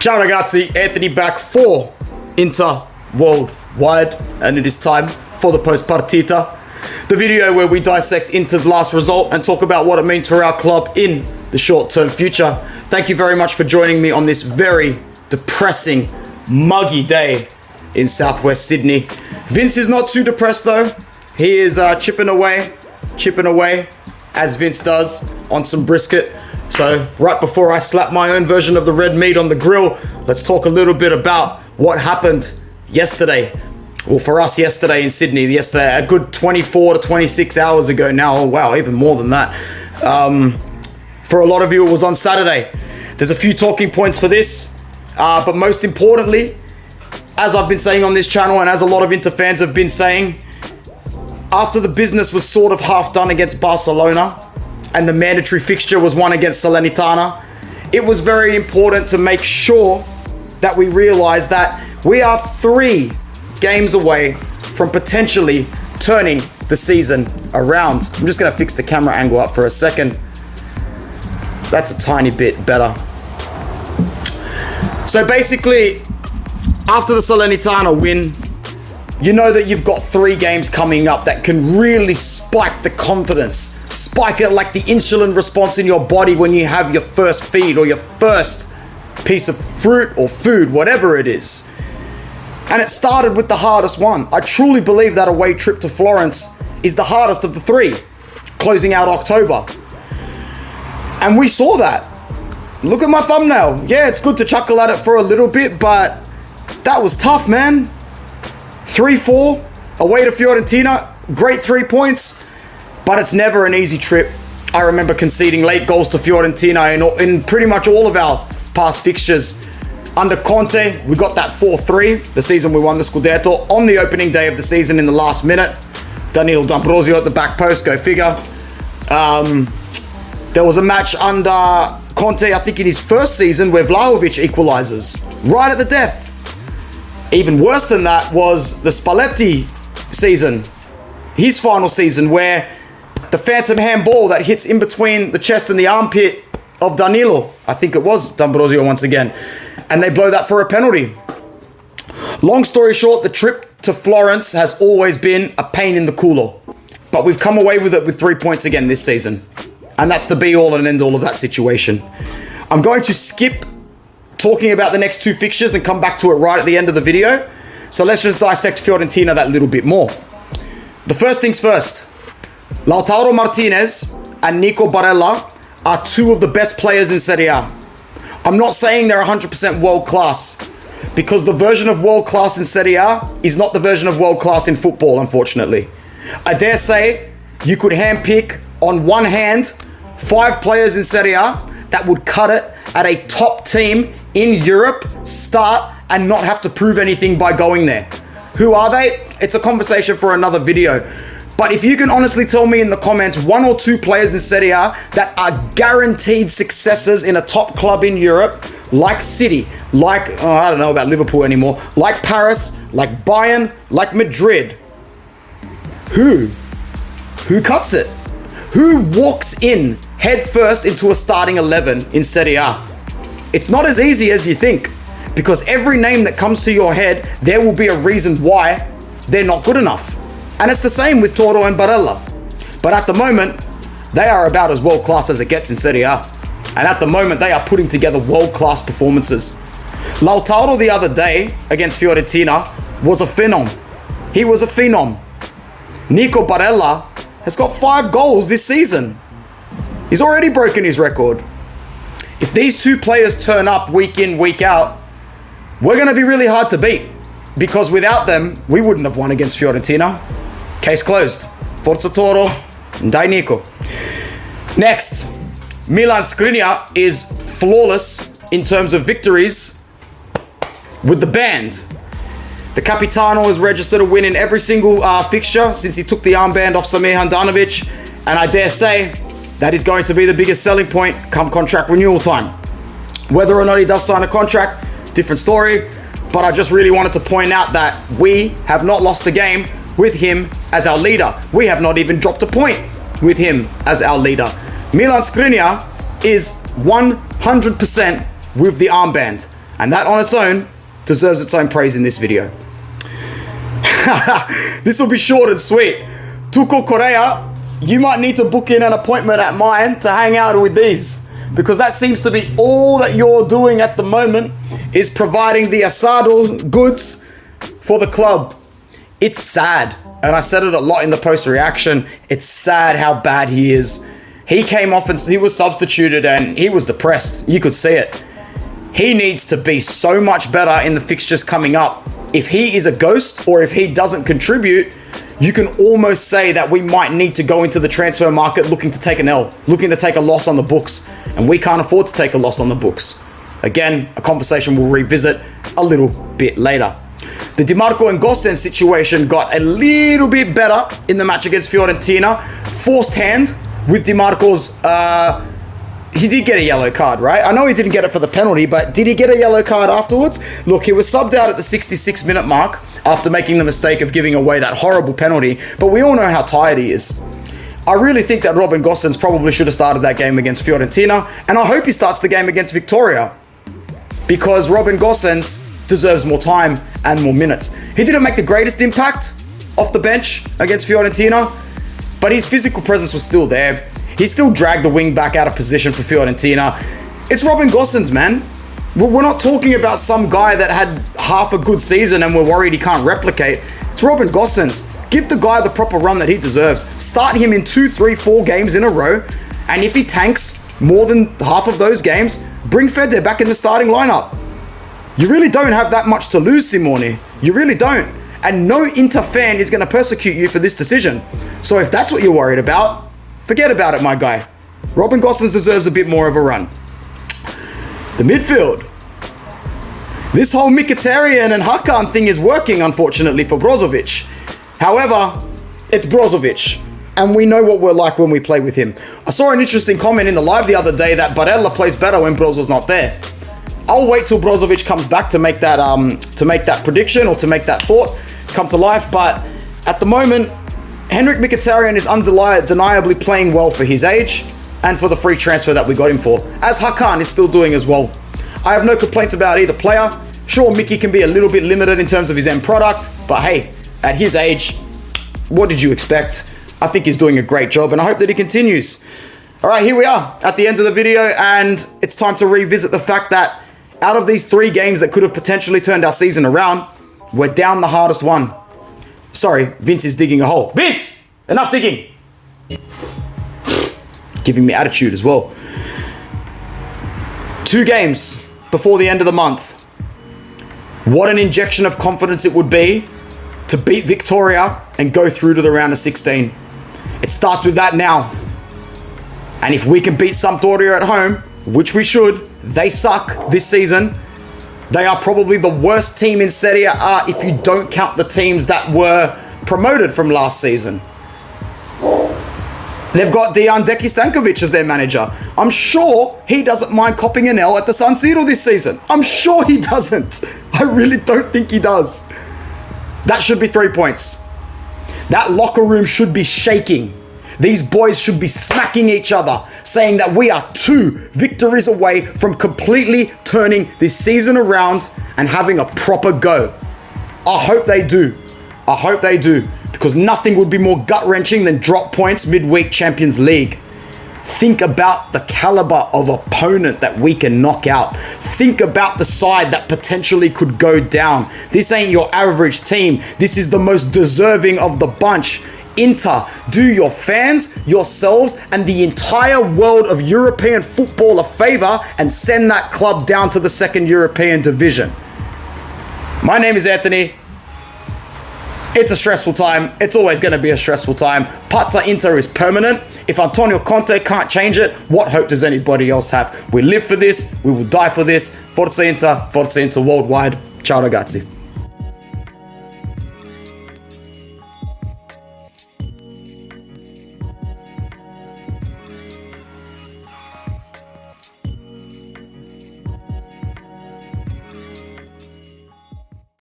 Ciao ragazzi, Anthony back for Inter Worldwide, and it is time for the post partita, the video where we dissect Inter's last result and talk about what it means for our club in the short-term future. Thank you very much for joining me on this very depressing, muggy day in southwest Sydney. Vince is not too depressed though. He is chipping away as Vince does on some brisket. So right before I slap my own version of the red meat on the grill, let's talk a little bit about what happened yesterday. Well, for us yesterday in Sydney, a good 24 to 26 hours ago now. Oh wow, even more than that. For a lot of you, it was on Saturday. There's a few talking points for this, but most importantly, as I've been saying on this channel and as a lot of Inter fans have been saying, after the business was sort of half done against Barcelona and the mandatory fixture was won against Salernitana, it was very important to make sure that we realize that we are 3 games away from potentially turning the season around. I'm just gonna fix the camera angle up for a second. That's a tiny bit better. So basically, after the Salernitana win, you know that you've got 3 games coming up that can really spike the confidence. Spike it like the insulin response in your body when you have your first feed or your first piece of fruit or food, whatever it is. And it started with the hardest one. I truly believe that away trip to Florence is the hardest of the 3, closing out October. And we saw that. Look at my thumbnail. Yeah, it's good to chuckle at it for a little bit, but that was tough, man. 3-4 away to Fiorentina, great 3 points, but it's never an easy trip. I remember conceding late goals to Fiorentina in pretty much all of our past fixtures. Under Conte, we got that 4-3, the season we won the Scudetto, on the opening day of the season in the last minute. Danilo D'Ambrosio at the back post, go figure. There was a match under Conte, I think in his first season, where Vlahovic equalizes right at the death. Even worse than that was the Spalletti season, his final season, where the phantom handball that hits in between the chest and the armpit of Danilo, I think it was D'Ambrosio once again, and they blow that for a penalty. Long story short, the trip to Florence has always been a pain in the culo, but we've come away with it with 3 points again this season, and that's the be-all and end-all of that situation. I'm going to skip talking about the next 2 fixtures and come back to it right at the end of the video. So let's just dissect Fiorentina that little bit more. The first things first, Lautaro Martinez and Nico Barella are 2 of the best players in Serie A. I'm not saying they're 100% world class, because the version of world class in Serie A is not the version of world class in football, unfortunately. I dare say you could handpick on one hand 5 players in Serie A that would cut it at a top team in Europe, start, and not have to prove anything by going there. Who are they? It's a conversation for another video. But if you can honestly tell me in the comments 1 or 2 players in Serie A that are guaranteed successes in a top club in Europe, like City, like, I don't know about Liverpool anymore, like Paris, like Bayern, like Madrid. Who cuts it? Who walks in head first into a starting 11 in Serie A? It's not as easy as you think, because every name that comes to your head, there will be a reason why they're not good enough. And it's the same with Toro and Barella. But at the moment, they are about as world class as it gets in Serie A. And at the moment, they are putting together world class performances. Lautaro the other day against Fiorentina was a phenom. He was a phenom. Nico Barella has got 5 goals this season. He's already broken his record. If these 2 players turn up week in, week out, we're going to be really hard to beat, because without them, we wouldn't have won against Fiorentina. Case closed. Forza Toro, dai Nico. Next, Milan Skriniar is flawless in terms of victories with the band. The Capitano has registered a win in every single fixture since he took the armband off Samir Handanovic, and I dare say that is going to be the biggest selling point come contract renewal time. Whether or not he does sign a contract, different story, but I just really wanted to point out that we have not lost the game with him as our leader. We have not even dropped a point with him as our leader. Milan Skriniar is 100% with the armband. And that on its own deserves its own praise in this video. This will be short and sweet. Tuco Correa, you might need to book in an appointment at mine to hang out with these, because that seems to be all that you're doing at the moment, is providing the asado goods for the club. It's sad, and I said it a lot in the post reaction. It's sad how bad he is. He came off and he was substituted and he was depressed. You could see it. He needs to be so much better in the fixtures coming up. If he is a ghost, or if he doesn't contribute, you can almost say that we might need to go into the transfer market looking to take an L, looking to take a loss on the books. And we can't afford to take a loss on the books. Again, a conversation we'll revisit a little bit later. The DiMarco and Gosens situation got a little bit better in the match against Fiorentina. Forced hand with DiMarco's, he did get a yellow card, right? I know he didn't get it for the penalty, but did he get a yellow card afterwards? Look, he was subbed out at the 66-minute mark after making the mistake of giving away that horrible penalty, but we all know how tired he is. I really think that Robin Gosens probably should have started that game against Fiorentina, and I hope he starts the game against Victoria, because Robin Gosens deserves more time and more minutes. He didn't make the greatest impact off the bench against Fiorentina, but his physical presence was still there. He still dragged the wing back out of position for Fiorentina. It's Robin Gosens, man. We're not talking about some guy that had half a good season and we're worried he can't replicate. It's Robin Gosens. Give the guy the proper run that he deserves. Start him in 2, 3, 4 games in a row. And if he tanks more than half of those games, bring Fede back in the starting lineup. You really don't have that much to lose, Simone. You really don't. And no Inter fan is going to persecute you for this decision. So if that's what you're worried about, forget about it, my guy. Robin Gosens deserves a bit more of a run. The midfield. This whole Mkhitaryan and Hakan thing is working, unfortunately, for Brozovic. However, it's Brozovic, and we know what we're like when we play with him. I saw an interesting comment in the live the other day that Barella plays better when Brozo's not there. I'll wait till Brozovic comes back to make that prediction, or to make that thought come to life. But at the moment, Henrik Mkhitaryan is undeniably playing well for his age and for the free transfer that we got him for, as Hakan is still doing as well. I have no complaints about either player. Sure, Mickey can be a little bit limited in terms of his end product, but hey, at his age, what did you expect? I think he's doing a great job, and I hope that he continues. All right, here we are at the end of the video, and it's time to revisit the fact that out of these 3 games that could have potentially turned our season around, we're down the hardest one. Sorry, Vince is digging a hole. Vince, enough digging. Giving me attitude as well. 2 games before the end of the month. What an injection of confidence it would be to beat Victoria and go through to the round of 16. It starts with that now. And if we can beat Sampdoria at home, which we should, they suck this season. They are probably the worst team in Serie A if you don't count the teams that were promoted from last season. They've got Dejan Deki Stankovic as their manager. I'm sure he doesn't mind copping an L at the San Siro this season. I'm sure he doesn't. I really don't think he does. That should be 3 points. That locker room should be shaking. These boys should be smacking each other, saying that we are 2 victories away from completely turning this season around and having a proper go. I hope they do. I hope they do, because nothing would be more gut-wrenching than drop points midweek Champions League. Think about the caliber of opponent that we can knock out. Think about the side that potentially could go down. This ain't your average team. This is the most deserving of the bunch. Inter, do your fans, yourselves, and the entire world of European football a favor and send that club down to the 2nd European division. My name is Anthony. It's a stressful time. It's always going to be a stressful time. Pazza Inter is permanent. If Antonio Conte can't change it, what hope does anybody else have? We live for this. We will die for this. Forza Inter worldwide. Ciao ragazzi.